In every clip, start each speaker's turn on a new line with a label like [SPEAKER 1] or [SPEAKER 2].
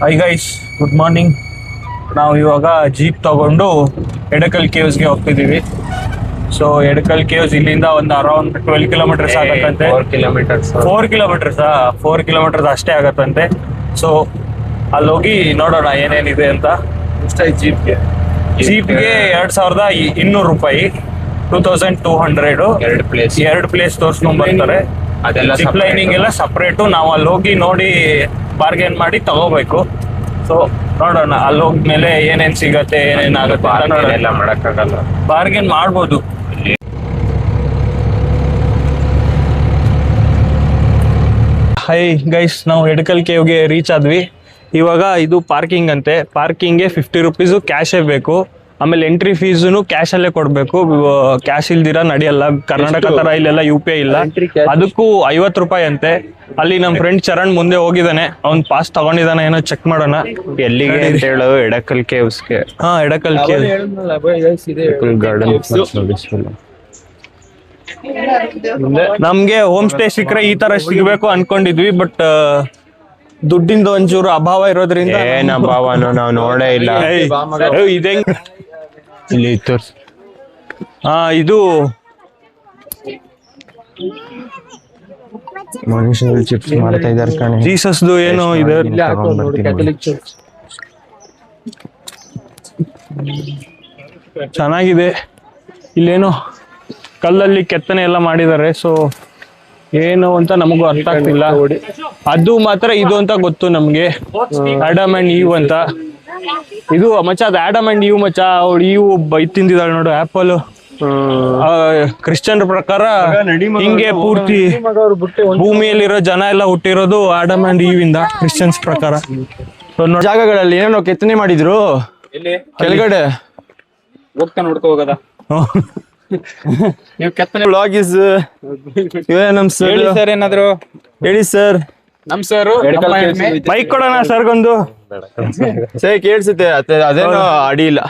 [SPEAKER 1] High guys, good morning. ನಾವು ಇವಾಗ jeep ತಗೊಂಡು ಎಡಕಲ್ ಕೇವ್ಸ್ಗೆ ಹೋಗ್ತಿದ್ದೀವಿ. ಸೊ ಎಡಕಲ್ ಕೇವ್ಸ್ ಇಲ್ಲಿಂದ ಒಂದು ಅರೌಂಡ್ 12 ಕಿಲೋಮೀಟರ್ಸ್ ಆಗತ್ತಂತೆ. 4 ಕಿಲೋಮೀಟರ್ಸ್ ಅಷ್ಟೇ ಆಗತ್ತಂತೆ. ಸೊ ಅಲ್ಲಿ ಹೋಗಿ ನೋಡೋಣ ಏನೇನಿದೆ ಅಂತ. ಜೀಪ್ಗೆ 2200 ರೂಪಾಯಿ, 2200. ಎರಡು ಪ್ಲೇಸ್ ತೋರ್ಸ್ಕೊಂಡ್ ಬರ್ತಾರೆ. ಜಿಪ್ ಲೈನಿಂಗ್ ಎಲ್ಲ ಸಪ್ರೇಟು. ನಾವು ಅಲ್ಲಿ ಹೋಗಿ ನೋಡಿ ಬಾರ್ಗೇನ್ ಮಾಡಿ ತಗೋಬೇಕು. ಸೊ ನೋಡೋಣ ಅಲ್ಲಿ ಹೋದ್ಮೇಲೆ ಏನೇನ್ ಸಿಗತ್ತೆ, ಏನೇನಾಗುತ್ತೆ ಎಲ್ಲ ಮಾಡಕ್ಕಾಗಲ್ಲ. ಬಾರ್ಗೇನ್ ಮಾಡ್ಬೋದು. ಹೈ ಗೈಸ್, ನಾವು ಎಡಕಲ್ ಕೇವ್ಗೆ ರೀಚ್ ಆದ್ವಿ. ಇವಾಗ ಇದು ಪಾರ್ಕಿಂಗ್ ಅಂತೆ. ಪಾರ್ಕಿಂಗ್ಗೆ 50 ರುಪೀಸು ಕ್ಯಾಶೇ ಬೇಕು. ಆಮೇಲೆ ಎಂಟ್ರಿ ಫೀಸು ಕ್ಯಾಶ್ ಅಲ್ಲೇ ಕೊಡ್ಬೇಕು. ಕ್ಯಾಶ್ ಇಲ್ದಿರ ನಡೆಯಲ್ಲ. ಕರ್ನಾಟಕ ತರ ಇಲ್ಲೆಲ್ಲ UPI ಇಲ್ಲ. ಅದಕ್ಕೂ 50 ರೂಪಾಯಿ ಅಂತೆ. ಅಲ್ಲಿ ನಮ್ ಫ್ರೆಂಡ್ ಚರಣ್ ಮುಂದೆ ಹೋಗಿದ್ದಾನೆ, ಅವ್ನ್ ಪಾಸ್ ತಗೊಂಡಿದ್ದಾನೆ, ಏನೋ ಚೆಕ್ ಮಾಡೋಣ.
[SPEAKER 2] ಎಲ್ಲಿಗೆ ಅಂತ ಹೇಳು? ಎಡಕಲ್ ಕೇವ್ಸ್ಗೆ.
[SPEAKER 1] ಹಾ, ಎಡಕಲ್ ಕೇವ್ ನಮ್ಗೆ ಹೋಮ್ ಸ್ಟೇ ಸಿಕ್ಕರೆ ಈ ತರ ಸಿಗ್ಬೇಕು ಅನ್ಕೊಂಡಿದ್ವಿ. ಬಟ್ ದುಡ್ಡಿಂದ ಒಂಚೂರು ಅಭಾವ ಇರೋದ್ರಿಂದ.
[SPEAKER 2] ಏನ್ ಅಭಾವನೋ ನಾವು ನೋಡೇ ಇಲ್ಲ.
[SPEAKER 1] ಇದೆ
[SPEAKER 2] ಇಲ್ಲಿ ತೋರ್ಸ್.
[SPEAKER 1] ಇದು
[SPEAKER 2] ಮನುಷ್ಯರು ಚಿಪ್ಸ್ ಮಾಡ್ತಾ ಇದಾರೆ ಕಣೆ.
[SPEAKER 1] ಜೀಸಸ್ದು ಏನೋ ಇದೆ. ಚೆನ್ನಾಗಿದೆ. ಇಲ್ಲೇನೋ ಕಲ್ಲಲ್ಲಿ ಕೆತ್ತನೆ ಎಲ್ಲ ಮಾಡಿದ್ದಾರೆ. ಸೊ ಏನು ಅಂತ ನಮಗೂ ಅರ್ಥ ಆಗ್ತಿಲ್ಲ. ಅದು ಮಾತ್ರ ಇದು ಅಂತ ಗೊತ್ತು ನಮ್ಗೆ, ಆಡಮ್ ಅಂಡ್ ಈವ್ ಅಂತ. ಇದು ಮಚ್ಚ, ಅದು ಆಡಮ್ ಅಂಡ್ ಈವ್ ಮಚ್ಚ. ಅವಳು ಈವ್ ತಿಂದಿದ್ದಾಳೆ ನೋಡು, ಆಪಲ್. ಕ್ರಿಶ್ಚಿಯನ್ ಪ್ರಕಾರ ಹಿಂಗೆ ಪೂರ್ತಿ ಭೂಮಿಯಲ್ಲಿರೋ ಜನ ಎಲ್ಲ ಹುಟ್ಟಿರೋದು ಆಡಮ್ ಅಂಡ್ ಈವ್ ಇಂದ, ಕ್ರಿಶ್ಚಿಯನ್ಸ್ ಪ್ರಕಾರ.
[SPEAKER 2] ಜಾಗಗಳಲ್ಲಿ ಏನೇನೋ ಕೆತ್ತನೆ ಮಾಡಿದ್ರು ಕೆಳಗಡೆ.
[SPEAKER 3] ಹೋಗ್ತಾ ನೋಡ್ಕೊ ಹೋಗದ. ನೀವು ಕೆತ್ತನೆ
[SPEAKER 2] ಬ್ಲಾಗ್ ಇಸ್ ನಮ್ ಸರ್.
[SPEAKER 3] ಸರ್ ಏನಾದ್ರು
[SPEAKER 2] ಹೇಳಿ ಸರ್.
[SPEAKER 3] ನಮ್ ಸರ್
[SPEAKER 1] ಬೈಕ್ ಕೊಡೋಣ ಸರ್ಗೊಂದು.
[SPEAKER 2] ಸರಿ ಕೇಳಿಸುತ್ತೆ. ಅದೇನೋ ಅಡ್ಡಿ ಇಲ್ಲ.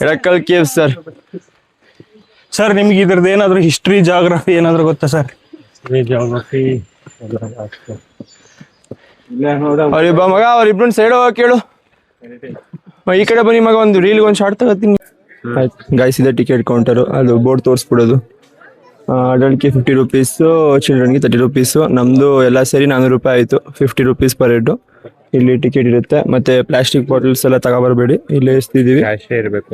[SPEAKER 2] Edakkal cave sir.
[SPEAKER 1] ಸರ್ ನಿಮ್ಗೆ ಇದ್ರದ್ದು ಏನಾದ್ರು ಹಿಸ್ಟ್ರಿ, ಜಾಗ್ರಫಿ ಏನಾದ್ರು ಗೊತ್ತಾ ಸರ್?
[SPEAKER 2] ಅವ್ರಿಬ್ಬ ಮಗ, ಅವ್ರಿಬ್ರನ್ನ ಸೈಡ್ ಹೋಗಕ್ ಕೇಳು. ಈ ಕಡೆ ಬನ್ನಿ ಮಗ, ಒಂದು ರೀಲ್ ಒಂದು ಶಾರ್ಟ್ ತಗೋತೀನಿ. ಗಾಯ್ಸ್, ಇದೆ ಟಿಕೆಟ್ ಕೌಂಟರು. ಅದು ಬೋರ್ಡ್ ತೋರಿಸ್ಬಿಡೋದು. ಅಡಲ್ಟ್ಗೆ 50 ರುಪೀಸು, ಚಿಲ್ಡ್ರನ್ಗೆ 30 ರುಪೀಸು. ನಮ್ದು ಎಲ್ಲ ಸೇರಿ 400 ರೂಪಾಯಿ ಆಯ್ತು. 50 ರುಪೀಸ್ ಪರ್ ಹೆಡ್. ಇಲ್ಲಿ ಟಿಕೆಟ್ ಇರುತ್ತೆ. ಮತ್ತೆ ಪ್ಲಾಸ್ಟಿಕ್ ಬಾಟಲ್ಸ್ ಎಲ್ಲ ತಗೋಬರ್ಬೇಡಿ, ಇಲ್ಲೇ ಎಸ್ತಿದೀವಿ.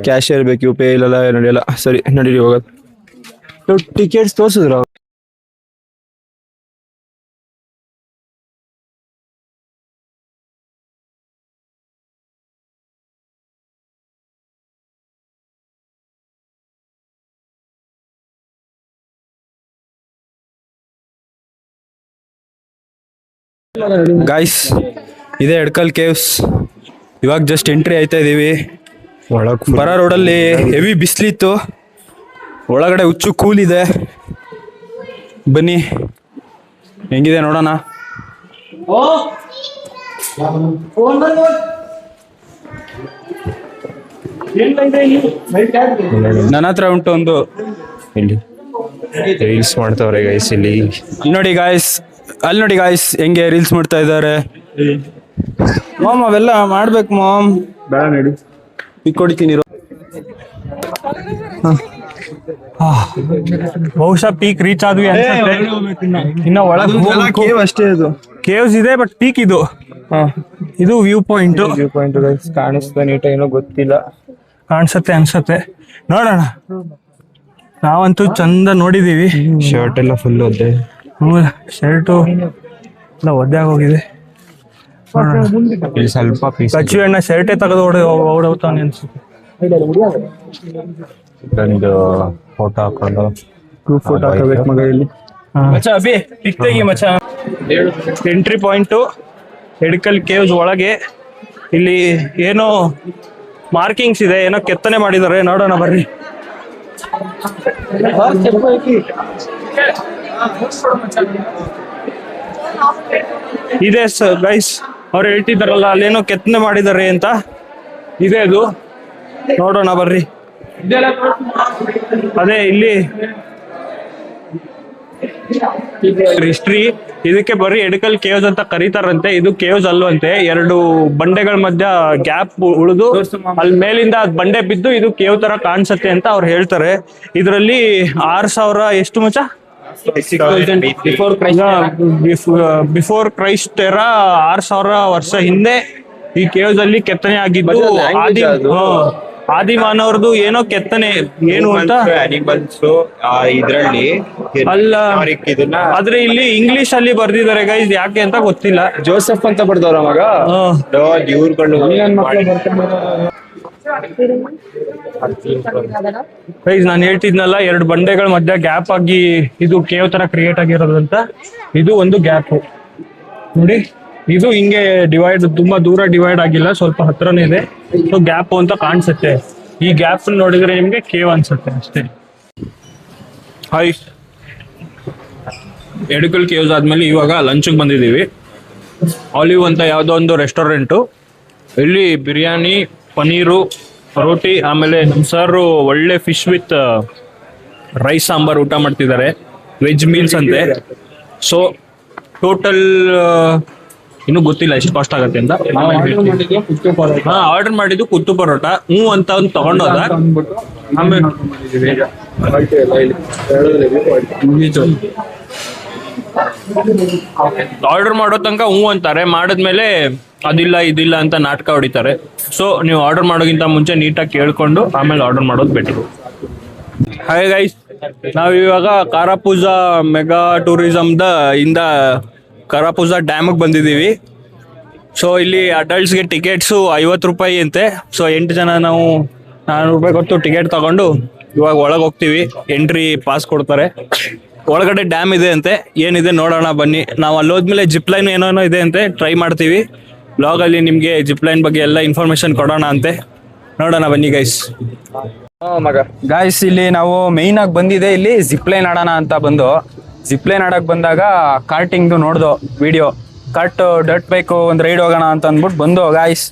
[SPEAKER 2] ಕ್ಯಾಶ್ ಇರ್ಬೇಕು. UPI ಇಲ್ಲೆಲ್ಲ ನಡೆಯಲ್ಲ. ಸರಿ ನಡೀರಿ ಹೋಗೋದು. ಟಿಕೆಟ್ಸ್ ತೋರ್ಸಿದ್ರು.
[SPEAKER 1] ಗಾಯ್ಸ್, ಇದೆ ಎಡಕಲ್ ಕೇವ್ಸ್. ಇವಾಗ ಜಸ್ಟ್ ಎಂಟ್ರಿ ಆಯ್ತಾ ಇದೀವಿ. ಬರೋ ರೋಡಲ್ಲಿ ಹೆವಿ ಬಿಸಿಲಿತ್ತು, ಒಳಗಡೆ ಹುಚ್ಚು ಕೂಲ್ ಇದೆ. ಬನ್ನಿ ಹೆಂಗಿದೆ ನೋಡೋಣ. ನನ್ನ ಹತ್ರ ಉಂಟು ಒಂದು.
[SPEAKER 2] ಇಲ್ಲಿ ರೀಲ್ಸ್ ಮಾಡ್ತಾವ್ರೆ ಗೈಸ್. ಇಲ್ಲಿ
[SPEAKER 1] ನೋಡಿ ಗಾಯ್ಸ್, ಅಲ್ಲಿ ನೋಡಿ ಗಾಯ್ಸ್ ಹೆಂಗೆ ರೀಲ್ಸ್ ಮಾಡ್ತಾ ಇದ್ದಾರೆ. ಮಾಮ್ ಅವೆಲ್ಲ ಮಾಡ್ಬೇಕು ಮಾಮ್. ಬೇಡ ನಡಿ, ಕೊಡ್ತೀನಿ. ಬಹುಶಃ ಪೀಕ್ ರೀಚ್ ಆದ್ವಿ ಅನ್ಸುತ್ತೆ. ಇನ್ನ ಒಳಗೆ
[SPEAKER 2] ಅಷ್ಟೇ. ಅದು
[SPEAKER 1] ಕೇವ್ಸ್ ಇದೆ, ಬಟ್ ಪೀಕ್ ಇದು. ಇದು ವ್ಯೂ ಪಾಯಿಂಟ್.
[SPEAKER 2] ಕಾಣಿಸ್ತಾ ನೀಟಾಗಿ, ಏನೋ ಗೊತ್ತಿಲ್ಲ.
[SPEAKER 1] ಅನ್ಸತ್ತೆ. ನೋಡೋಣ. ನಾವಂತೂ ಚಂದ ನೋಡಿದೀವಿ.
[SPEAKER 2] ಶರ್ಟ್ ಎಲ್ಲ ಫುಲ್ ಒದ್ದೆ.
[SPEAKER 1] ಶರ್ಟು ಎಲ್ಲ ಒದ್ದೆ ಆಗೋಗಿದೆ.
[SPEAKER 2] ಇಲ್ಲಿ ಸ್ವಲ್ಪ
[SPEAKER 1] ಕಚ್ಚು ಎಣ್ಣ ಶರ್ಟೇ ತೆಗೆದು ಓಡೋಗ್ತಾನೆ ಅನ್ಸುತ್ತೆ.
[SPEAKER 2] ಒಂದು ಫೋಟೋ ಹಾಕೊಂಡು
[SPEAKER 1] ಗ್ರೂಪ್ ಫೋಟೋ ಹಾಕಬೇಕು ಮಗ. ಇಲ್ಲಿ ಎಂಟ್ರಿ ಪಾಯಿಂಟು ಎಡಕಲ್ ಕೇವ್ಸ್ ಒಳಗೆ. ಇಲ್ಲಿ ಏನೋ ಮಾರ್ಕಿಂಗ್ಸ್ ಇದೆ, ಏನೋ ಕೆತ್ತನೆ ಮಾಡಿದ್ದಾರೆ. ನೋಡೋಣ ಬರ್ರಿ. ಇದೆ ಗೈಸ್, ಅವ್ರು ಹೇಳ್ತಿದ್ದಾರಲ್ಲ ಅಲ್ಲೇನೋ ಕೆತ್ತನೆ ಮಾಡಿದ್ದಾರೆ ಅಂತ. ಇದೆ ಅದು, ನೋಡೋಣ ಬರ್ರಿ. ಅದೇ ಇಲ್ಲಿ ಹಿಸ್ಟ್ರಿ ಇದಕ್ಕೆ ಬರೀ ಎಡಕಲ್ ಕೇವ್ಸ್ ಅಂತ ಕರೀತಾರಂತೆ. ಇದು ಕೇವ್ಸ್ ಅಲ್ವಂತೆ, 2 ಬಂಡೆಗಳ ಮಧ್ಯ ಗ್ಯಾಪ್ ಉಳಿದು ಅಲ್ಲಿ ಮೇಲಿಂದ ಅದ್ ಬಂಡೆ ಬಿದ್ದು ಇದು ಕೇವ್ ತರ ಕಾಣಿಸುತ್ತೆ ಅಂತ ಅವ್ರು ಹೇಳ್ತಾರೆ. ಇದರಲ್ಲಿ 6,000 ಎಷ್ಟು ಮಚ್ಚ ಬಿಫೋರ್ ಕ್ರೈಸ್ಟ್ ಎರ 6,000 ವರ್ಷ ಹಿಂದೆ ಈ ಕೇವ್ಸ್ ಅಲ್ಲಿ ಕೆತ್ತನೆ ಆಗಿದ್ದು. ಆದಿ ಮಾನವರದು ಏನೋ ಕೆತ್ತನೆ ಏನು ಅಂತ
[SPEAKER 2] ಅನಿಮಲ್ಸ್ ಇದ್ರಲ್ಲಿ
[SPEAKER 1] ಅಲ್ಲ, ಆದ್ರೆ ಇಲ್ಲಿ ಇಂಗ್ಲಿಷ್ ಅಲ್ಲಿ ಬರ್ದಿದ್ದಾರೆ ಗೈಸ್, ಯಾಕೆ ಅಂತ ಗೊತ್ತಿಲ್ಲ.
[SPEAKER 2] ಜೋಸೆಫ್ ಅಂತ ಬರ್ದವ್ರ ಮಗ ಇವ್ರುಗಳು.
[SPEAKER 1] ಗೈಸ್ ನಾನು ಹೇಳ್ತಿದ್ನಲ್ಲ 2 ಬಂಡೆಗಳ ಮಧ್ಯ ಗ್ಯಾಪ್ ಆಗಿ ಇದು ಕೇವ್ ತರ ಕ್ರಿಯೇಟ್ ಆಗಿರೋದಂತ. ಇದು ಒಂದು ಗ್ಯಾಪ್ ನೋಡಿ, ಇದು ಹಿಂಗೆ ಡಿವೈಡ್, ತುಂಬಾ ದೂರ ಡಿವೈಡ್ ಆಗಿಲ್ಲ, ಸ್ವಲ್ಪ ಹತ್ರನೇ ಇದೆ. ಸೊ ಗ್ಯಾಪ್ ಅಂತ ಕಾಣಿಸುತ್ತೆ. ಈ ಗ್ಯಾಪ್ ನೋಡಿದ್ರೆ ನಿಮ್ಗೆ ಕೇವ್ ಅನ್ಸುತ್ತೆ ಅಷ್ಟೇ. ಹಾಯ್, ಎಡಕಲ್ ಕೇವ್ಸ್ ಆದ್ಮೇಲೆ ಇವಾಗ ಲಂಚ್ಗೆ ಬಂದಿದ್ದೀವಿ. ಆಲಿವ್ ಅಂತ ಯಾವುದೋ ಒಂದು ರೆಸ್ಟೋರೆಂಟು. ಇಲ್ಲಿ ಬಿರಿಯಾನಿ, ಪನೀರು, ರೋಟಿ, ಆಮೇಲೆ ನಮ್ಮ ಸರ್ ಒಳ್ಳೆ ಫಿಶ್ ವಿತ್ ರೈಸ್ ಸಾಂಬಾರ್ ಊಟ ಮಾಡ್ತಿದ್ದಾರೆ. ವೆಜ್ ಮೀಲ್ಸ್ ಅಂತೆ. ಸೊ ಟೋಟಲ್ ಇನ್ನೂ ಗೊತ್ತಿಲ್ಲ ಎಷ್ಟು ಕಾಸ್ಟ್ ಆಗತ್ತೆ ಅಂತ. ಆರ್ಡರ್ ಮಾಡಿದ್ದು ಕುತ್ತು ಪರೋಟ ಅಂತ ಒಂದು ತಗೊಂಡೋದ. ಆಮೇಲೆ ಆರ್ಡರ್ ಮಾಡೋ ತನಕ ಅಂತಾರೆ, ಮಾಡಿದ್ಮೇಲೆ ಅದಿಲ್ಲ ಇದಿಲ್ಲ ಅಂತ ನಾಟಕ ಹೊಡಿತಾರೆ. ಸೊ ನೀವು ಆರ್ಡರ್ ಮಾಡೋಕ್ಕಿಂತ ಮುಂಚೆ ನೀಟಾಗಿ ಕೇಳ್ಕೊಂಡು ಆಮೇಲೆ ಆರ್ಡರ್ ಮಾಡೋದು ಬೆಟರ್. ಹಾಯ್ ಗೈಸ್, ನಾವ್ ಇವಾಗ ಕಾರಾಪೂಜಾ ಮೆಗಾ ಟೂರಿಸಂದ ಇಂದ ಕಾರಾಪೂಜಾ ಡ್ಯಾಮ್ಗೆ ಬಂದಿದ್ದೀವಿ. ಸೊ ಇಲ್ಲಿ ಅಡಲ್ಟ್ಸ್ಗೆ ಟಿಕೆಟ್ಸು 50 ರೂಪಾಯಿ ಅಂತೆ. ಸೊ 8 ಜನ ನಾವು 400 ರೂಪಾಯಿ ಕೊಟ್ಟು ಟಿಕೆಟ್ ತಗೊಂಡು ಇವಾಗ ಒಳಗೆ ಹೋಗ್ತೀವಿ. ಎಂಟ್ರಿ ಪಾಸ್ ಕೊಡ್ತಾರೆ. ಒಳಗಡೆ ಡ್ಯಾಮ್ ಇದೆ ಅಂತೆ, ಏನಿದೆ ನೋಡೋಣ ಬನ್ನಿ. ನಾವು ಅಲ್ಲಿ ಹೋದ್ಮೇಲೆ ಜಿಪ್ ಲೈನ್ ಏನೋ ಇದೆ ಅಂತೆ, ಟ್ರೈ ಮಾಡ್ತೀವಿ. ಬ್ಲಾಗ್ ಅಲ್ಲಿ ನಿಮ್ಗೆ ಜಿಪ್ ಲೈನ್ ಬಗ್ಗೆ ಎಲ್ಲ ಇನ್ಫಾರ್ಮೇಶನ್ ಕೊಡೋಣ ಅಂತೆ. ನೋಡೋಣ ಬನ್ನಿ ಗೈಸ್.
[SPEAKER 3] ಗಾಯ್ಸ್, ಇಲ್ಲಿ ನಾವು ಮೈನ್ ಆಗಿ ಬಂದಿದೆ, ಇಲ್ಲಿ ಜಿಪ್ ಲೈನ್ ಆಡೋಣ ಅಂತ ಬಂದು ಜಿಪ್ ಲೈನ್ ಆಡಕ್ ಬಂದಾಗ ಕಾರ್ಟಿಂಗ್ದು ನೋಡ್ದು ವಿಡಿಯೋ, ಕಟ್ ಡಟ್ ಬೈಕ್ ಒಂದು ರೈಡ್ ಹೋಗೋಣ ಅಂತ ಅಂದ್ಬಿಟ್ಟು ಬಂದು ಗಾಯ್ಸ್,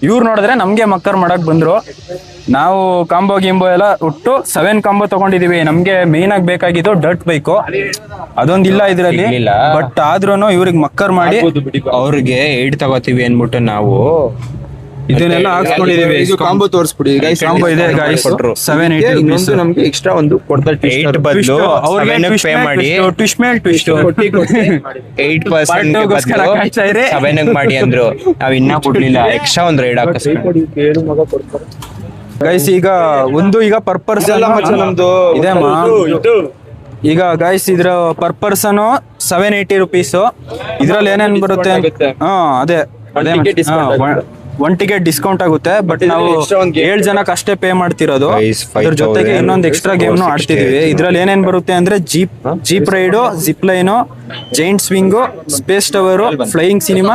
[SPEAKER 3] ಇವ್ರು ನೋಡಿದ್ರೆ ನಮ್ಗೆ ಮಕ್ಕರ್ ಮಾಡಕ್ ಬಂದ್ರು. ನಾವು ಕಾಂಬೋ ಗಿಂಬೋ ಎಲ್ಲ ಒಟ್ಟು 7 ಕಾಂಬೋ ತಗೊಂಡಿದೀವಿ. ನಮ್ಗೆ ಮೇನ್ ಆಗಿ ಬೇಕಾಗಿದ್ದು ಡಟ್ ಬೈಕು, ಅದೊಂದಿಲ್ಲ ಇದ್ರಲ್ಲಿ. ಬಟ್ ಆದ್ರೂ ಇವ್ರಿಗೆ ಮಕ್ಕರ್ ಮಾಡಿ
[SPEAKER 2] ಅವ್ರಿಗೆ 8 ತಗೋತೀವಿ ಅನ್ಬಿಟ್ಟು ನಾವು
[SPEAKER 3] ಇದನ್ನೆಲ್ಲ ಹಾಕ್ಸ್ಕೊಂಡಿದೀವಿ.
[SPEAKER 2] ಇದು ಕಾಂಬೋ ತೋರಿಸ್ಬಿಡಿ.
[SPEAKER 3] ಕಾಂಬೋ ಇದೆ ಗಾಯ್ಸ್, 780 rupees.
[SPEAKER 2] ನಮ್ಗೆ ಎಕ್ಸ್ಟ್ರಾ ಒಂದು ಕೊಡ್ತಾರೆ. 8 ಬದಲು
[SPEAKER 3] ಅವ್ರಿಗೆ ಪೇ ಮಾಡಿ, ಟ್ವಿಸ್ಟ್ ಮೇಲೆ ಟ್ವಿಸ್ಟ್
[SPEAKER 2] 8% ಗೋಸ್ಕರ 7 ಮಾಡಿ ಅಂದ್ರು. ನಾವ್ ಇನ್ನ ಕೊಡ್ಲಿಲ್ಲ, ಎಕ್ಸ್ಟ್ರಾ ಒಂದು ರೈಡ್ ಹಾಕಿಸ್ಕೊಂಡು
[SPEAKER 3] ಗೈಸ್. ಈಗ ಈಗ ಪರ್ ಪರ್ಸನ್
[SPEAKER 2] ನಮ್ದು
[SPEAKER 3] ಇದೆ ಈಗ ಗಾಯ್ಸ್, ಇದ್ರ ಪರ್ ಪರ್ಸನ್ 780 rupees. ಇದ್ರಲ್ಲಿ ಏನೇನ್ ಬರುತ್ತೆ? ಅದೇ 1 ಟಿಕೆಟ್ ಡಿಸ್ಕೌಂಟ್ ಆಗುತ್ತೆ. ಬಟ್ ನಾವು 7 ಜನಕ್ಕೆ ಅಷ್ಟೇ ಪೇ ಮಾಡ್ತಿರೋದು. ಇದ್ರ ಜೊತೆಗೆ ಇನ್ನೊಂದು ಎಕ್ಸ್ಟ್ರಾ ಗೇಮ್ ಆಡ್ತಿದೀವಿ. ಇದ್ರಲ್ಲಿ ಏನೇನ್ ಬರುತ್ತೆ ಅಂದ್ರೆ jeep raid, zip line, giant swing, space tower, flying cinema,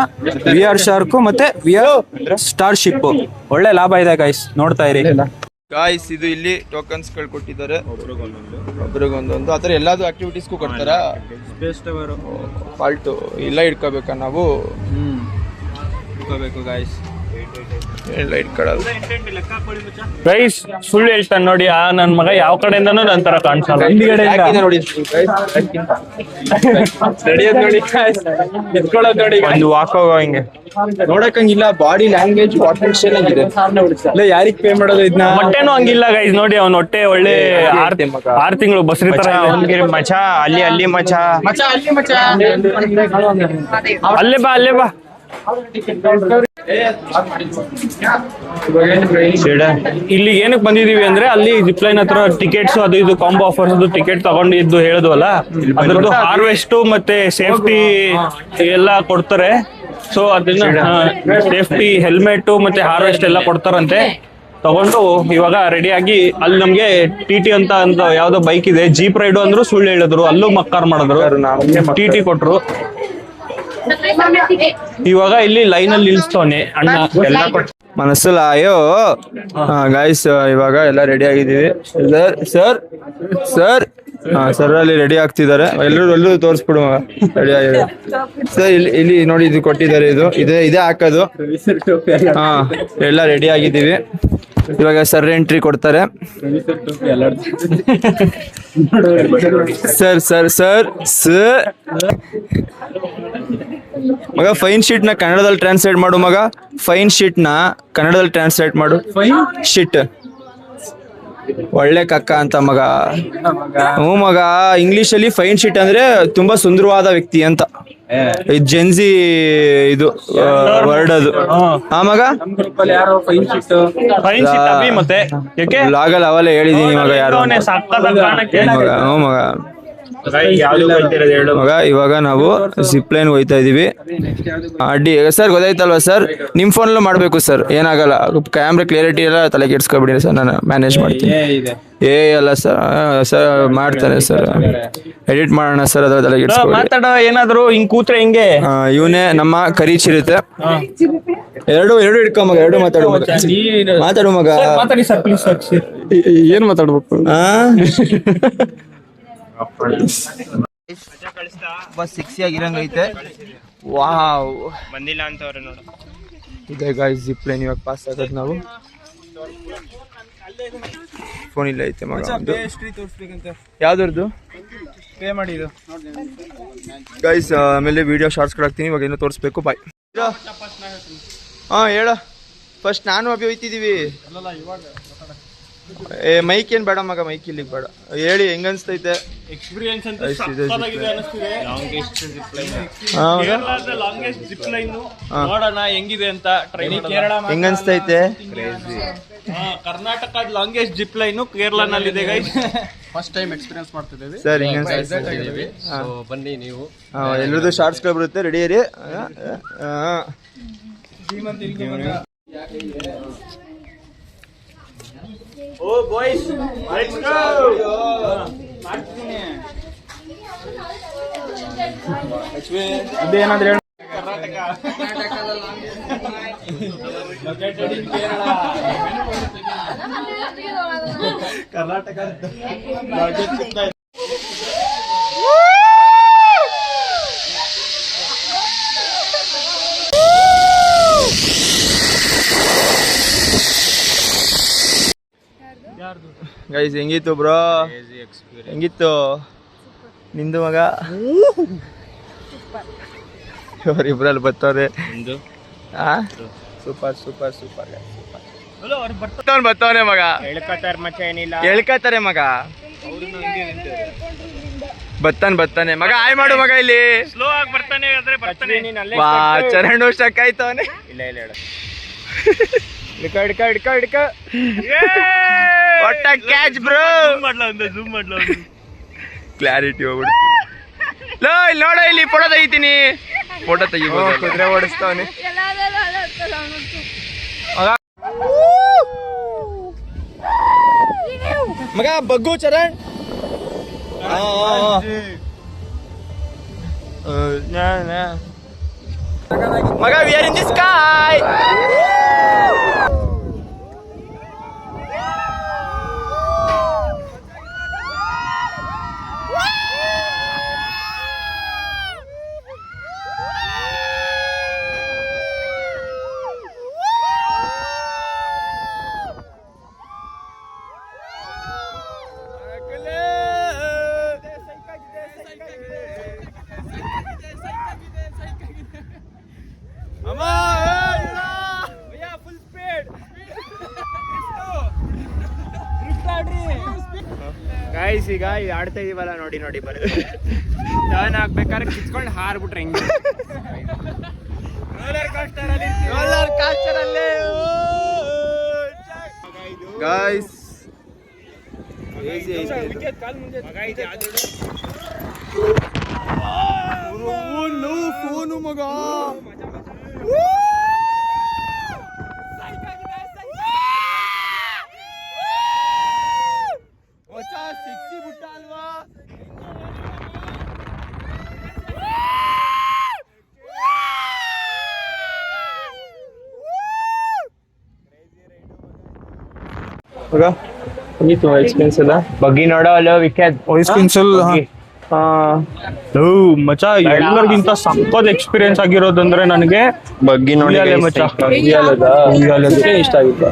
[SPEAKER 3] VR shark ಮತ್ತೆ VR ಸ್ಟಾರ್ ಶಿಪ್. ಒಳ್ಳೆ ಲಾಭ ಇದೆ ಗಾಯ್ಸ್, ನೋಡ್ತಾ ಇರಿ.
[SPEAKER 2] ಗಾಯ್ಸ್, ಇದು ಇಲ್ಲಿ ಟೋಕನ್ಸ್ ಗಳು ಕೊಟ್ಟಿದ್ದಾರೆ, ಒಬ್ರಿಗೊಂದೊಂದು. ಆತರ ಎಲ್ಲಾದ್ರು ಆಕ್ಟಿವಿಟೀಸ್ಗೂ ಕೊಡ್ತಾರ. ಫಾಲ್ಟು ಇಲ್ಲ ಇಟ್ಕೋಬೇಕಾ ನಾವು? ಇಟ್ಕೋಬೇಕು ಗಾಯ್ಸ್, ಎಲ್ಲ ಇಟ್ಕೊಳ್ಳೋದು.
[SPEAKER 1] ಗೈಸ್ ಸುಳ್ಳು ಹೇಳ್ತಾನೆ ನೋಡಿ, ನನ್ ಮಗ ಯಾವ ಕಡೆಯಿಂದನೂ ನನ್ ತರ ಕಾಣಿಸಲ್ಲ.
[SPEAKER 2] ನೋಡಿ ಒಂದು ವಾಕ್ ಹೋಗೋ ಹಿಂಗೆ ನೋಡಕ್ಕಂಗಿಲ್ಲ. ಬಾಡಿ ಲ್ಯಾಂಗ್ವೇಜ್ ಪೊಟೆನ್ಶಿಯಲ್ ಆಗಿದೆ.
[SPEAKER 3] ಯಾರಿಗ್ ಪೇ ಮಾಡೋದು ಇದನ್ನ?
[SPEAKER 1] ಮೊಟ್ಟೆನೂ ಹಂಗಿಲ್ಲ ಗೈಸ್, ನೋಡಿ ಅವ್ನ ಹೊಟ್ಟೆ ಒಳ್ಳೆ 6 ತಿಂಗಳು ಬಸ್ರಿ ತರ
[SPEAKER 2] ಮಚ. ಅಲ್ಲಿ ಮಚ,
[SPEAKER 1] ಅಲ್ಲೇ ಬಾ. ಇಲ್ಲಿ ಏನಕ್ಕೆ ಬಂದಿದೀವಿ ಅಂದ್ರೆ, ಅಲ್ಲಿ ಜಿಪ್ ಲೈನ್ ಹತ್ರ ಟಿಕೆಟ್ಸ್ ಅದು ಇದು ಕಾಂಬೋ ಆಫರ್ಸ್ ಟಿಕೆಟ್ ತಗೊಂಡಿದ್ದು ಹೇಳಿದ್ವಲ್ಲ, ಅದ್ರದ್ದು ಹಾರ್ವೆಸ್ಟ್ ಮತ್ತೆ ಸೇಫ್ಟಿ ಎಲ್ಲ ಕೊಡ್ತಾರೆ. ಸೊ ಅದನ್ನ ಸೇಫ್ಟಿ ಹೆಲ್ಮೆಟ್ ಮತ್ತೆ ಹಾರ್ವೆಸ್ಟ್ ಎಲ್ಲ ಕೊಡ್ತಾರಂತೆ. ತಗೊಂಡು ಇವಾಗ ರೆಡಿಯಾಗಿ ಅಲ್ಲಿ ನಮ್ಗೆ TT ಅಂತ ಯಾವ್ದೋ ಬೈಕ್ ಇದೆ, ಜೀಪ್ ರೈಡು ಅಂದ್ರು ಸುಳ್ಳು ಹೇಳಿದ್ರು, ಅಲ್ಲೂ ಮಕ್ಕಾರ್ ಮಾಡಿದ್ರು, TT ಕೊಟ್ರು. ಇವಾಗ ಇಲ್ಲಿ ಲೈನ್ ಅಲ್ಲಿ ನಿಲ್ಸ್ತವನೆ ಅಣ್ಣ ಎಲ್ಲ
[SPEAKER 2] ಮನಸ್ಸಲ್ಲ. ಅಯ್ಯೋ ಗಾಯ್ಸ್, ಇವಾಗ ಎಲ್ಲ ರೆಡಿ ಆಗಿದ್ದೀವಿ. ಸರ್ ಅಲ್ಲಿ ರೆಡಿ ಆಗ್ತಿದ್ದಾರೆ. ಎಲ್ಲರೂ ತೋರಿಸ್ಬಿಡು ಮಗ, ರೆಡಿ ಆಗಿದೆ ಸರ್. ಇಲ್ಲಿ ನೋಡಿ, ಇದು ಕೊಟ್ಟಿದ್ದಾರೆ, ಇದೇ ಹಾಕೋದು. ಎಲ್ಲ ರೆಡಿ ಆಗಿದ್ದೀವಿ. ಇವಾಗ ಸರ್ ಎಂಟ್ರಿ ಕೊಡ್ತಾರೆ. ಸರ್ ಸರ್ ಸರ್ ಸರ್ ಮಗ ಫೈನ್ ಶೀಟ್ ನ ಕನ್ನಡದಲ್ಲಿ ಟ್ರಾನ್ಸ್ಲೇಟ್ ಮಾಡು ಮಗ. ಫೈನ್ ಶೀಟ್ ನ ಕನ್ನಡದಲ್ಲಿ ಟ್ರಾನ್ಸ್ಲೇಟ್ ಮಾಡು. ಶೀಟ್ ಒಳ್ಳೆ ಕಕ್ಕ ಅಂತ ಮಗ. ಹ್ಞೂ ಮಗ, ಇಂಗ್ಲಿಷ್ ಅಲ್ಲಿ ಫೈನ್ ಶೀಟ್ ಅಂದ್ರೆ ತುಂಬಾ ಸುಂದರವಾದ ವ್ಯಕ್ತಿ ಅಂತ. ಜೆನ್ಸಿ ಇದು ವರ್ಡ್ ಅದು. ಹಾ ಮಗ,
[SPEAKER 1] ಮತ್ತೆ
[SPEAKER 2] ಲಾಗಲ್ ಅವಲ್ಲೇ ಹೇಳಿದೀನಿ ಮಗ. ಯಾರು ಮಗ? ಹ್ಞೂ ಮಗ. ಮಗ ಇವಾಗ ನಾವು ಜಿಪ್ ಲೈನ್ ಹೋಯ್ತಾ ಇದೀವಿ. ಸರ್ ಗೊತ್ತಾಯ್ತಲ್ವಾ ಸರ್? ನಿಮ್ ಫೋನಲ್ಲೂ ಮಾಡ್ಬೇಕು ಸರ್, ಏನಾಗಲ್ಲ. ಕ್ಯಾಮ್ರಾ ಕ್ಲಿಯರಿಟಿ ಎಲ್ಲ ತಲೆ ಕೆಡ್ಸ್ಕೊಬಿಡಿ ಸರ್, ನಾನು ಮ್ಯಾನೇಜ್ ಮಾಡ್ತೀನಿ. ಅಲ್ಲ ಸರ್, ಸರ್ ಮಾಡ್ತಾನೆ ಸರ್, ಎಡಿಟ್ ಮಾಡೋಣ ಸರ್, ಅದ್ರ ತಲೆ ಕೆಡ್ಸ್ಕೊಬಿಡಿ.
[SPEAKER 1] ಮಾತಾಡೋ ಏನಾದ್ರು ಹಿಂಗ್ ಕೂತ್ರೆ ಹಿಂಗೆ.
[SPEAKER 2] ಇವನೇ ನಮ್ಮ ಕರೀಚಿರುತ್ತೆ. ಎರಡು ಇಟ್ಕೊ ಮಗ, ಎರಡು ಮಾತಾಡು ಮಗ.
[SPEAKER 1] ಮಾತಾಡಿ ಸರ್ ಪ್ಲೀಸ್.
[SPEAKER 2] ಏನ್ ಮಾತಾಡ್ಬೇಕು? ಸಿಕ್ಸಿ ಆಗಿರಂಗೈತೆ. ವಾವ್,
[SPEAKER 1] ಬಂದಿಲ್ಲ ಅಂತವ್ರೆ ನೋಡು.
[SPEAKER 2] ಇದೆ ಗಾಯ್ಸ್ ಜಿಪ್ ಲೈನ್. ಇವಾಗ ಪಾಸ್ ಆಗೋದು ನಾವು. ಫೋನ್ ಇಲ್ಲ ಐತೆ ಮಗ. ಯಾವ್ದು ಪೇ ಮಾಡಿ ಗೈಸ್. ಆಮೇಲೆ ವಿಡಿಯೋ ಶಾರ್ಟ್ಸ್ ಕೊಡಾಕ್ತೀನಿ. ಇವಾಗ ಏನೋ ತೋರಿಸ್ಬೇಕು. ಬಾಯ್. ಹಾ ಹೇಳ. ಫಸ್ಟ್ ನಾನು ಅಭಿ ಹೋಯ್ತಿದೀವಿ. ಮೈಕ್ ಏನ್ ಬೇಡ ಮಗ, ಮೈಕ್ ಇಲ್ಲಿಗೆ ಬೇಡ. ಹೇಳಿ ಹೆಂಗ ಅನ್ಸ್ತೈತೆ
[SPEAKER 1] ಎಕ್ಸ್ಪೀರಿಯನ್ಸ್ ಅಂತ. ಲಾಂಗೆಸ್ಟ್ ಜಿಪ್ ಲೈನ್ ನೋಡೋಣ ಹೆಂಗಿದೆ ಅಂತ. ಟ್ರೈನಿಂಗ್
[SPEAKER 2] ಹೆಂಗ ಅನ್ಸ್ತೈತೆ?
[SPEAKER 1] ಕರ್ನಾಟಕದ ಲಾಂಗೆಸ್ಟ್ ಜಿಪ್ ಲೈನ್ ಕೇರಳನಲ್ಲಿ ಇದೆ ಗೈಸ್.
[SPEAKER 4] ಫಸ್ಟ್ ಟೈಮ್ ಎಕ್ಸ್ಪೀರಿಯನ್ಸ್ ಮಾಡ್ತಿದ್ದೀವಿ
[SPEAKER 2] ಸರ್. ಹೆಂಗ ಅನ್ಸ್ತೈತೆ?
[SPEAKER 4] ಬನ್ನಿ ನೀವು.
[SPEAKER 2] ಎಲ್ಲರದು ಶಾರ್ಟ್ಸ್ ಗಳು ಬರುತ್ತೆ. ರೆಡಿ ಇರಿ.
[SPEAKER 1] Oh boys, let's go.
[SPEAKER 2] ಅದೇ ಏನಾದ್ರೆ
[SPEAKER 1] ಕರ್ನಾಟಕ
[SPEAKER 2] ಗೈಸ್ ಹೆಂಗಿತ್ತು ಬ್ರೋ? ಹೆಂಗಿತ್ತು ನಿಂದು ಮಗ? ಇವರಿಬ್ರಲ್ಲಿ ಬರ್ತವ್ರೆ. ಸೂಪರ್ ಸೂಪರ್ ಸೂಪರ್ ಬರ್ತವನೆ ಮಗ. ಹೇಳ್ಕತಾರೆ ಮಗ. ಬರ್ತಾನೆ ಮಗ. ಆಯ್ ಮಾಡು ಮಗ. ಇಲ್ಲಿ
[SPEAKER 1] ಸ್ಲೋ ಆಗಿ ಬರ್ತಾನೆ.
[SPEAKER 2] ವಾ, ಚರಣ್ ಸ್ಟಕ್ ಆಯ್ತವನೆ.
[SPEAKER 1] ಇಲ್ಲ ಹೇಳ.
[SPEAKER 2] ಹಿಡ್ಕ ಒಟ್ಟ ಕ್ಯಾಚ್ ಬ್ರೋ.
[SPEAKER 1] ಝೂಮ್ ಮಾಡ್ಲ
[SPEAKER 2] ಕ್ಲಾರಿಟಿ ಹೋಗ್ಬಿಡ್ತು. ಇಲ್ಲಿ ನೋಡ, ಇಲ್ಲಿ ಫೋಟೋ ತೆಗಿತೀನಿ. ಫೋಟೋ ತೆಗಿಬೋದು. ಕುದುರೆ ಓಡಿಸ್ತಾವನೆ ಮಗ. ಬಗ್ಗು ಚರಣ್. ಮಗ, we are in the sky.
[SPEAKER 1] Guys ಈಗ ಆಡ್ತಾ ಇದೀವಲ್ಲ, ನೋಡಿ ನೋಡಿ ಬರುತ್ತೆ. ಟರ್ನ್ ಆಗ್ಬೇಕಾದ್ರೆ ಕಿತ್ಕೊಂಡು ಹಾರ್ಬಿಟ್ರೆ ಹೆಂಗೆ? ರೋಲರ್ ಕೋಸ್ಟರ್ ಅಲ್ಲಿ
[SPEAKER 2] ಗೈಸ್ ಫೋನು ಮಗ. ಸಿಕ್ಸಿ ಬಿಟ್ಟ ಅಲ್ವಾ? ಎಕ್ಸ್ಪೀರಿಯನ್ಸ್ ಎಲ್ಲ ಬಗ್ಗಿ ನೋಡೋ ಅಲ್ಲ ವಿಖ್ಯಾತ್
[SPEAKER 1] ಮಚ. ಎಲ್ಲರಿಗಿಂತ ಸಕ್ಕತ್ ಎಕ್ಸ್ಪೀರಿಯನ್ಸ್ ಆಗಿರೋದಂದ್ರೆ ನನಗೆ
[SPEAKER 2] ಬಗ್ಗಿ ನೋಡಿ
[SPEAKER 1] ಮಚ.
[SPEAKER 2] ಇಷ್ಟ ಆಗಿತ್ತು.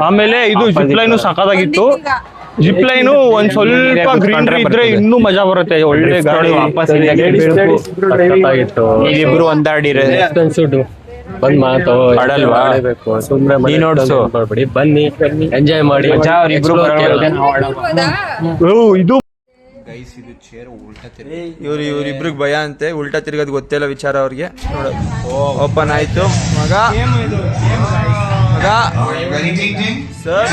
[SPEAKER 1] ಆಮೇಲೆ ಇದು ಜಿಪ್ ಲೈನು ಸಖತ್ತಾಗಿತ್ತು. ಜಿಪ್ ಲೈನು ಒಂದ್ ಸ್ವಲ್ಪ ಗ್ರೀನರಿ ಇದ್ರೆ ಇನ್ನೂ ಮಜಾ ಬರುತ್ತೆ. ಒಳ್ಳೆ ಗಾಡಿ
[SPEAKER 3] ಇಬ್ರು ಒಂದಾಡಿರ
[SPEAKER 5] ಬಂದ್ ಮಾತು
[SPEAKER 3] ಆಡಲ್ವಾ?
[SPEAKER 5] ಸುಮ್ನೆ
[SPEAKER 3] ನೀನ್ ನೋಡ್ಸು.
[SPEAKER 5] ಬನ್ನಿ ಎಂಜಾಯ್ ಮಾಡಿ.
[SPEAKER 3] ಇಬ್ರು
[SPEAKER 1] ಇದು
[SPEAKER 2] ಇವ್ರಿಬ್ರಿಗೆ ಭಯ ಅಂತೆ, ಉಲ್ಟಾ ತಿರ್ಗೋದು ಗೊತ್ತಿಲ್ಲ ವಿಚಾರ ಅವ್ರಿಗೆ. ಓಪನ್ ಆಯ್ತು ಮಗ ಸರ್.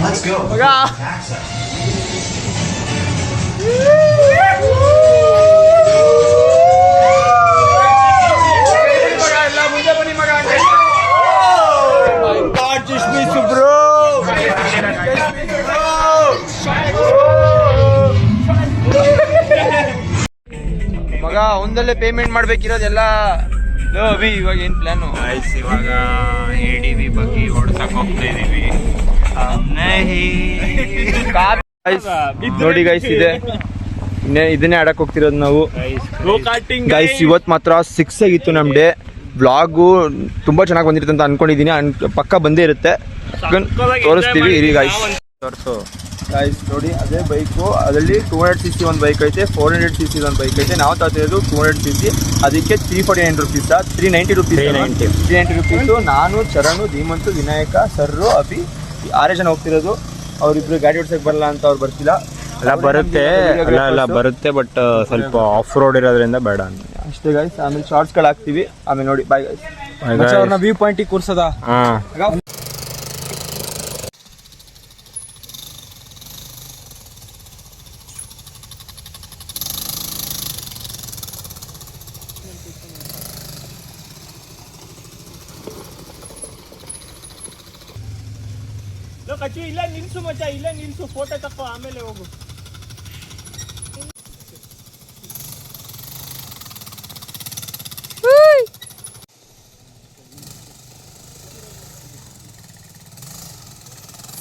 [SPEAKER 6] Let's go.
[SPEAKER 2] ಮಗ ಒಂದಲ್ಲೇ ಪೇಮೆಂಟ್ ಮಾಡ್ಬೇಕಿರೋದೆಲ್ಲ. ಅಭಿ ಇವಾಗ ಏನ್ ಪ್ಲಾನು?
[SPEAKER 3] ಇವಾಗ ADV ಬಗ್ಗೆ ಓಡಿಸಕ್ ಹೋಗ್ತಾ ಇದೀವಿ.
[SPEAKER 2] ನೋಡಿ ಗೈಸ್, ಇದನ್ನೇ ಆಡಕ್ ಹೋಗ್ತಿರೋದು ನಾವು ಗೈಸ್. ಇವತ್ ಮಾತ್ರ 6 ಆಗಿತ್ತು ನಮ್ ಡೇ. ವ್ಲಾಗು ತುಂಬಾ ಚೆನ್ನಾಗಿ ಬಂದಿರುತ್ತೆ ಅಂತ ಅನ್ಕೊಂಡಿದೀನಿ. ಪಕ್ಕ ಬಂದೇ ಇರುತ್ತೆ, ತೋರಿಸ್ತೀವಿ ಇರಿ ಗೈಸ್. ಗೈಸ್ ನೋಡಿ, ಅದೇ ಬೈಕು, ಅದರಲ್ಲಿ 200cc ಒಂದು ಬೈಕ್ ಐತೆ, 400cc ಒಂದು ಬೈಕ್ ಐತೆ. ನಾವು ತಗೋತಿರೋದು 200cc. ಅದಕ್ಕೆ 349 ರುಪೀಸ್, 390 ರುಪೀಸು. ನಾನು, ಚರಣು, ಧೀಮಂತು, ವಿನಾಯಕ, ಸರ್ರು, ಅಭಿ 6 ಜನ ಹೋಗ್ತಿರೋದು. ಅವ್ರಿಬ್ರು ಗಾಡಿ ಓಡಿಸಕ್ ಬರಲ್ಲ ಅಂತ ಅವ್ರು ಬರ್ತಿಲ್ಲ.
[SPEAKER 3] ಎಲ್ಲ ಬರುತ್ತೆ, ಬಟ್ ಸ್ವಲ್ಪ ಆಫ್ ರೋಡ್ ಇರೋದ್ರಿಂದ ಬೇಡ
[SPEAKER 2] ಅಷ್ಟೇ ಗೈಸ್. ಆಮೇಲೆ ಶಾರ್ಟ್ಸ್ಗಳು ಹಾಕ್ತೀವಿ. ಆಮೇಲೆ ನೋಡಿ, ಬಾಯ್ ಗೈಸ್.
[SPEAKER 3] ವ್ಯೂ ಪಾಯಿಂಟ್ ಕೂರ್ಸದ.
[SPEAKER 1] ಇಲ್ಲ ನಿಲ್ಸು ಮಚ್ಚ, ಇಲ್ಲ ನಿಲ್ಸು, ಫೋಟೋ ತಕ್ಕೋ, ಆಮೇಲೆ ಹೋಗು.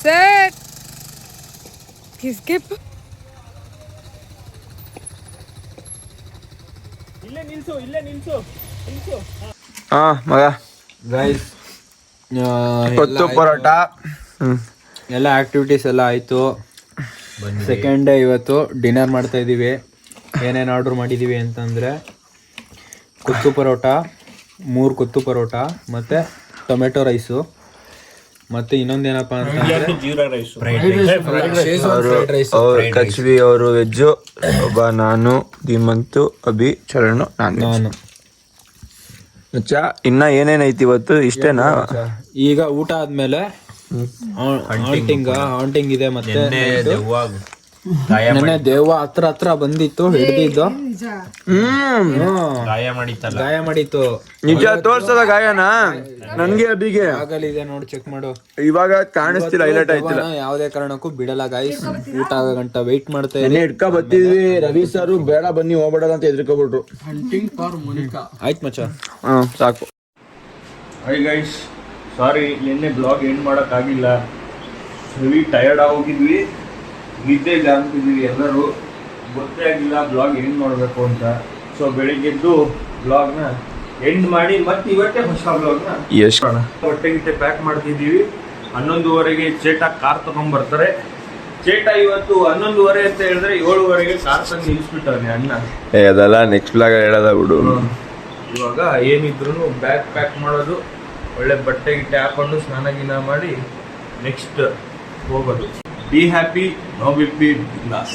[SPEAKER 7] Set. Skip.
[SPEAKER 1] ಇಲ್ಲೇ ನಿಲ್ಸು.
[SPEAKER 2] ಹಾ ಮಗ,
[SPEAKER 3] ಗೈಸ್
[SPEAKER 2] ಕೊತ್ತು ಪರೋಟ
[SPEAKER 3] ಎಲ್ಲ ಆಕ್ಟಿವಿಟೀಸ್ ಎಲ್ಲ ಆಯ್ತು. ಸೆಕೆಂಡ್ ಡೇ ಇವತ್ತು ಡಿನ್ನರ್ ಮಾಡ್ತಾ ಇದೀವಿ. ಏನೇನು ಆರ್ಡರ್ ಮಾಡಿದೀವಿ ಅಂತಂದ್ರೆ ಕೊತ್ತು ಪರೋಟ, 3 ಕೊತ್ತು ಪರೋಟ, ಮತ್ತೆ ಟೊಮೆಟೊ ರೈಸು, ಮತ್ತೆ ಇನ್ನೊಂದೇನಪ್ಪ ಅಂತಂದ್ರೆ
[SPEAKER 2] ಕಚ್ವಿ ಅವರು ವೆಜ್ಜು, ಒಬ್ಬ ನಾನು, ಧೀಮಂತು, ಅಭಿ, ಚರಣು, ನಾನು. ಮಚ್ಚ ಇನ್ನ ಏನೇನೈತಿ ಇವತ್ತು? ಇಷ್ಟೇನಾ?
[SPEAKER 3] ಈಗ ಊಟ ಆದ್ಮೇಲೆ ಹಾಂಟಿಂಗ್ ಇದೆ. ಮತ್ತೆ ನೆನ್ನೆ ದೆವ್ವ ಹತ್ರ ಬಂದಿತ್ತು, ಹಿಡ್ದಿದ್ದು. ಗಾಯ ಮಾಡಿತ್ತು.
[SPEAKER 2] ನಿಜ ತೋರ್ಸದ ಗಾಯನ ನನ್ಗೆ ಅಭಿಗೆ
[SPEAKER 3] ಆಗಲಿದೆ ನೋಡಿ, ಚೆಕ್ ಮಾಡು.
[SPEAKER 2] ಇವಾಗ ಕಾಣಿಸ್ತಿಲ್ಲ, ಹೈಲೈಟ್ ಆಯ್ತಿಲ್ಲ.
[SPEAKER 3] ಯಾವುದೇ ಕಾರಣಕ್ಕೂ ಬಿಡಲ್ಲ ಗೈಸ್. ಊಟ ಆಗೋ ಗಂಟ ವೆಯ್ಟ್ ಮಾಡ್ತಾ ಇದ್ದೀನಿ.
[SPEAKER 2] ಹಿಡ್ಕ ಬತ್ತಿದ್ವಿ. ರವಿ ಸರ್ ಬೇಡ ಬನ್ನಿ ಹೋಗ್ಬೇಡ ಅಂತ ಎದ್ರಿಕೊಬಿಟ್ರು.
[SPEAKER 3] ಆಯ್ತು ಮಚ್ಚ,
[SPEAKER 2] ಸಾಕು.
[SPEAKER 1] ಹೈ ಗೈಸ್, ಸಾರಿ ನಿನ್ನೆ ಬ್ಲಾಗ್ ಎಂಡ್ ಮಾಡೋಕ್ಕಾಗಿಲ್ಲ. ಹೆವಿ ಟಯರ್ಡ್ ಆಗೋಗಿದ್ವಿ, ನಿದ್ದೆ ಜಾರ್ತಿದ್ವಿ. ಎಲ್ಲರೂ ಗೊತ್ತೇ ಆಗಿಲ್ಲ ಬ್ಲಾಗ್ ಎಂಡ್ ಮಾಡಬೇಕು ಅಂತ. ಸೊ ಬೆಳಿಗ್ಗೆದ್ದು ಬ್ಲಾಗ್ನ ಎಂಡ್ ಮಾಡಿ ಮತ್ತೆ ಇವತ್ತೇ ಹೊಸ ಬ್ಲಾಗ್ನ ಹೊಟ್ಟೆ ಗಿಟ್ಟೆ ಪ್ಯಾಕ್ ಮಾಡ್ತಿದ್ದೀವಿ. 11:30ಗೆ ಚೇಟಾ ಕಾರ್ ತಗೊಂಡ್ಬರ್ತಾರೆ. ಚೇಟಾ ಇವತ್ತು 11:30 ಅಂತ ಹೇಳಿದ್ರೆ 7:30ಗೆ ಕಾರ್ ತಂದು ನಿಲ್ಸ್ಬಿಟ್ಟವನೆ ಅಣ್ಣ.
[SPEAKER 2] ಅದೆಲ್ಲ ನೆಕ್ಸ್ಟ್ ಬ್ಲಾಗ್ ಹೇಳೋದ ಬಿಡು.
[SPEAKER 1] ಇವಾಗ ಏನಿದ್ರು ಬ್ಯಾಗ್ ಪ್ಯಾಕ್ ಮಾಡೋದು, ಒಳ್ಳೆ ಬಟ್ಟೆ ಗಿಟ್ಟೆ ಹಾಕೊಂಡು ಸ್ನಾನ ಗಿನ ಮಾಡಿ ನೆಕ್ಸ್ಟ್ ಹೋಗೋದು. ಬಿ ಹ್ಯಾಪಿ, ನೋ ಬಿ ಬಿಂದಾಸ್.